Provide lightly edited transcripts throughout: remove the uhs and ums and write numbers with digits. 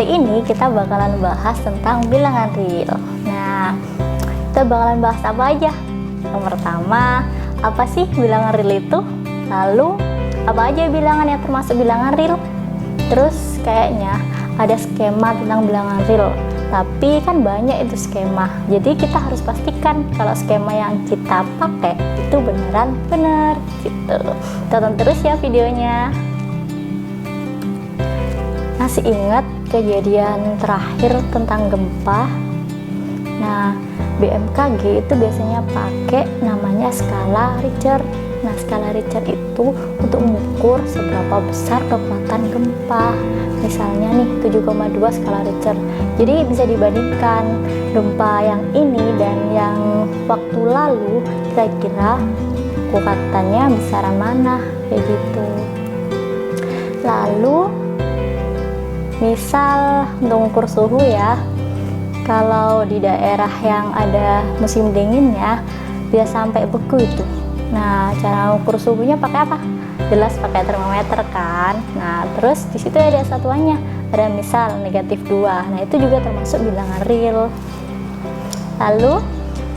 Kali ini kita bakalan bahas tentang bilangan real. Nah, kita bakalan bahas apa aja? Yang pertama, apa sih bilangan real itu? Lalu, apa aja bilangan yang termasuk bilangan real? Terus kayaknya ada skema tentang bilangan real, tapi kan banyak itu skema. Jadi kita harus pastikan kalau skema yang kita pakai itu beneran bener gitu. Tonton terus ya videonya. Masih ingat kejadian terakhir tentang gempa? Nah, BMKG itu biasanya pakai namanya skala Richter. Nah, skala Richter itu untuk mengukur seberapa besar kekuatan gempa. Misalnya nih 7,2 skala Richter. Jadi bisa dibandingkan gempa yang ini dan yang waktu lalu, kira-kira kekuatannya besaran mana, kayak gitu. Lalu misal untuk mengukur suhu ya, kalau di daerah yang ada musim dinginnya bisa sampai beku itu. Nah, cara mengukur suhunya pakai apa? Jelas pakai termometer kan. Nah, terus di situ ada satuannya, ada misal -2. Nah, itu juga termasuk bilangan real. Lalu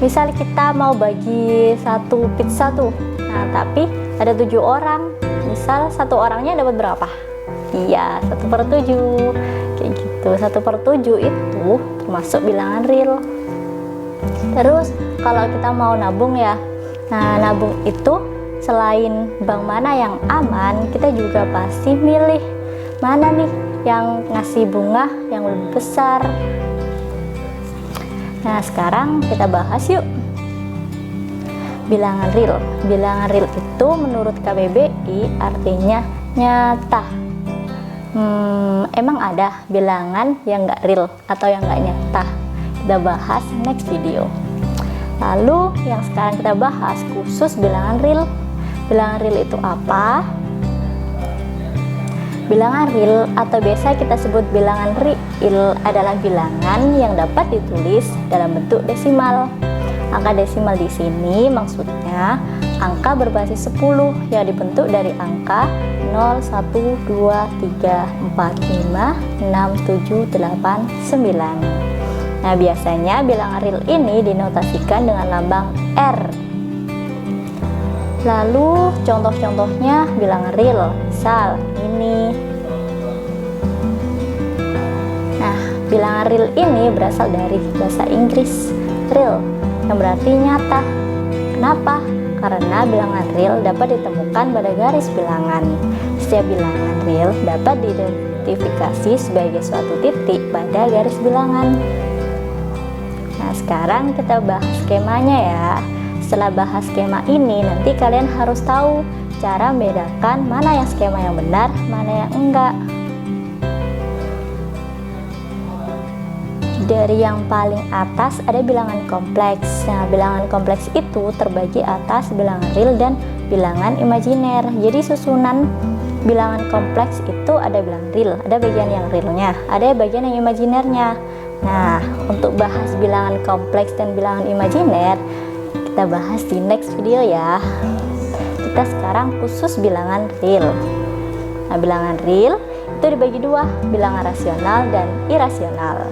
misal kita mau bagi satu pizza tuh. Nah, tapi ada 7 orang. Misal satu orangnya dapat berapa? Iya, 1/7 kayak gitu. 1/7 itu termasuk bilangan real. Terus kalau kita mau nabung ya, nah nabung itu selain bank mana yang aman, kita juga pasti milih mana nih yang ngasih bunga yang lebih besar. Nah, sekarang kita bahas yuk bilangan real. Bilangan real itu menurut KBBI artinya nyata. Emang ada bilangan yang nggak real atau yang nggak nyata? Kita bahas next video. Lalu yang sekarang kita bahas khusus bilangan real. Bilangan real itu apa? Bilangan real atau biasa kita sebut bilangan real adalah bilangan yang dapat ditulis dalam bentuk desimal. Angka desimal di sini maksudnya angka berbasis 10 yang dibentuk dari angka 0, 1, 2, 3, 4, 5, 6, 7, 8, 9. Nah, biasanya bilangan real ini dinotasikan dengan lambang R. Lalu contoh-contohnya bilangan real, misal ini. Nah, bilangan real ini berasal dari bahasa Inggris real, yang berarti nyata. Kenapa? Karena bilangan real dapat ditemukan pada garis bilangan. Setiap bilangan real dapat diidentifikasi sebagai suatu titik pada garis bilangan. Nah, sekarang kita bahas skemanya ya. Setelah bahas skema ini, nanti kalian harus tahu cara membedakan mana yang skema yang benar, mana yang enggak. Dari yang paling atas ada bilangan kompleks. Nah, bilangan kompleks itu terbagi atas bilangan real dan bilangan imajiner. Jadi susunan bilangan kompleks itu ada bilangan real, ada bagian yang realnya, ada bagian yang imajinernya. Nah, untuk bahas bilangan kompleks dan bilangan imajiner, kita bahas di next video ya. Kita sekarang khusus bilangan real. Nah, bilangan real itu dibagi dua, bilangan rasional dan irasional.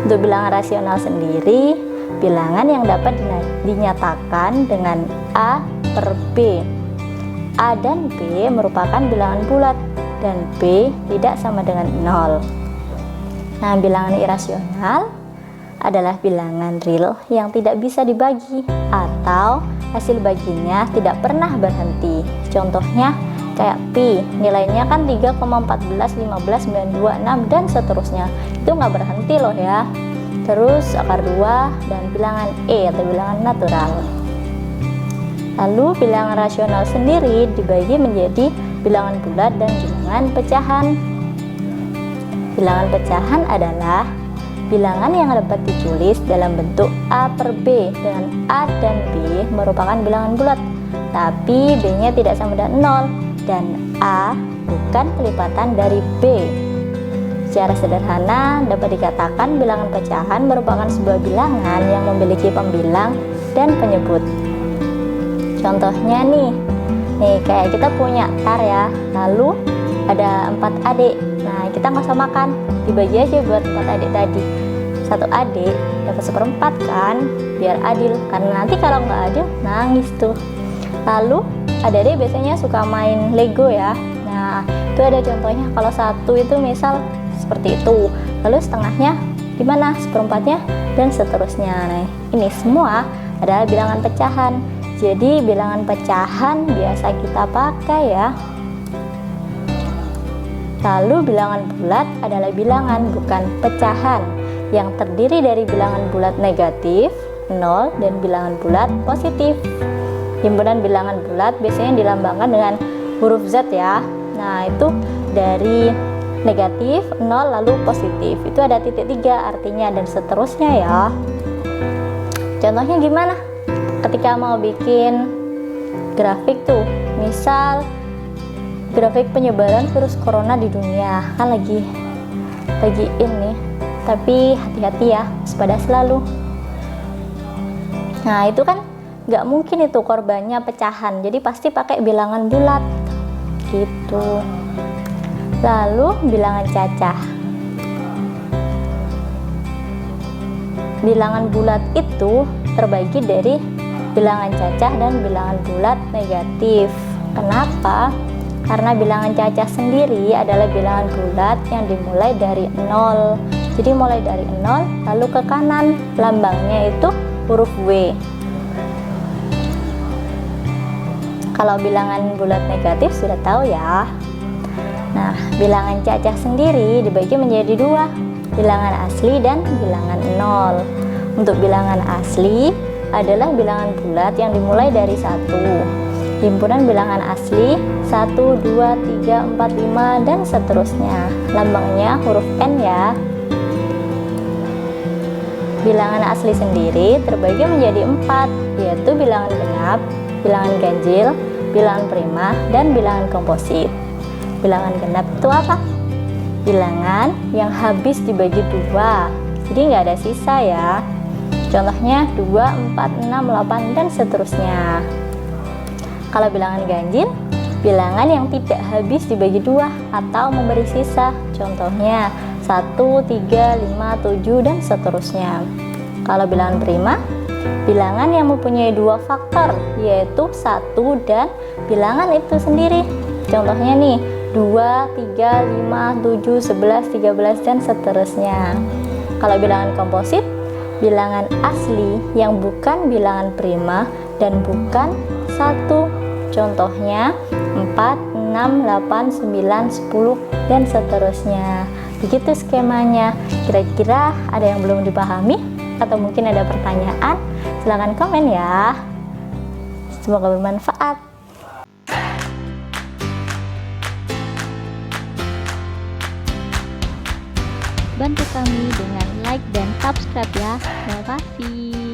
Untuk bilangan rasional sendiri, bilangan yang dapat dinyatakan dengan A per B. A dan B merupakan bilangan bulat dan B tidak sama dengan 0. Nah, bilangan irasional adalah bilangan real yang tidak bisa dibagi atau hasil baginya tidak pernah berhenti. Contohnya kayak pi, nilainya kan 3,14, 15, 92, 6 dan seterusnya. Itu nggak berhenti loh ya. Terus akar 2 dan bilangan E atau bilangan natural. Lalu bilangan rasional sendiri dibagi menjadi bilangan bulat dan bilangan pecahan. Bilangan pecahan adalah bilangan yang dapat ditulis dalam bentuk A per B, dengan A dan B merupakan bilangan bulat, tapi B-nya tidak sama dengan 0 dan A bukan kelipatan dari B. Secara sederhana dapat dikatakan bilangan pecahan merupakan sebuah bilangan yang memiliki pembilang dan penyebut. Contohnya nih kayak kita punya tar ya, lalu ada 4 adik. Nah, Nah, kita nggak usah makan, dibagi aja buat 4 adik tadi. Satu adik dapat 1/4 kan, biar adil, karena nanti kalau nggak adil nangis tuh. Lalu adik-adik biasanya suka main Lego ya. Nah, itu ada contohnya, kalau satu itu misal seperti itu, lalu setengahnya gimana, 1/4-nya, dan seterusnya. Nah, ini semua adalah bilangan pecahan. Jadi bilangan pecahan biasa kita pakai ya. Lalu bilangan bulat adalah bilangan bukan pecahan yang terdiri dari bilangan bulat negatif 0 dan bilangan bulat positif. Himpunan bilangan bulat biasanya dilambangkan dengan huruf Z ya. Nah, itu dari negatif 0 lalu positif, itu ada titik 3 artinya, dan seterusnya ya. Contohnya gimana? Ketika mau bikin grafik tuh, misal grafik penyebaran virus corona di dunia, kan lagi ini, tapi hati-hati ya, waspada selalu. Nah, itu kan nggak mungkin itu korbannya pecahan, jadi pasti pakai bilangan bulat gitu. Lalu bilangan cacah. Bilangan bulat itu terbagi dari bilangan cacah dan bilangan bulat negatif. Kenapa? Karena bilangan cacah sendiri adalah bilangan bulat yang dimulai dari 0. Jadi mulai dari 0 lalu ke kanan, lambangnya itu huruf W. Kalau bilangan bulat negatif sudah tahu ya. Nah, bilangan cacah sendiri dibagi menjadi 2, bilangan asli dan bilangan 0. Untuk bilangan asli adalah bilangan bulat yang dimulai dari 1. Himpunan bilangan asli 1, 2, 3, 4, 5, dan seterusnya. Lambangnya huruf N ya. Bilangan asli sendiri terbagi menjadi 4, yaitu bilangan genap, bilangan ganjil, bilangan prima, dan bilangan komposit. Bilangan genap itu apa? Bilangan yang habis dibagi 2, jadi nggak ada sisa ya. Contohnya 2, 4, 6, 8, dan seterusnya. Kalau bilangan ganjil, bilangan yang tidak habis dibagi 2 atau memberi sisa. Contohnya 1, 3, 5, 7, dan seterusnya. Kalau bilangan prima, bilangan yang mempunyai 2 faktor, yaitu 1 dan bilangan itu sendiri. Contohnya nih, 2, 3, 5, 7, 11, 13, dan seterusnya. Kalau bilangan komposit, bilangan asli yang bukan bilangan prima dan bukan 1. Contohnya 4, 6, 8, 9, 10, dan seterusnya. Begitu skemanya. Kira-kira ada yang belum dipahami atau mungkin ada pertanyaan? Silahkan komen ya. Semoga bermanfaat. Bantu kami dengan like dan subscribe ya. Terima kasih.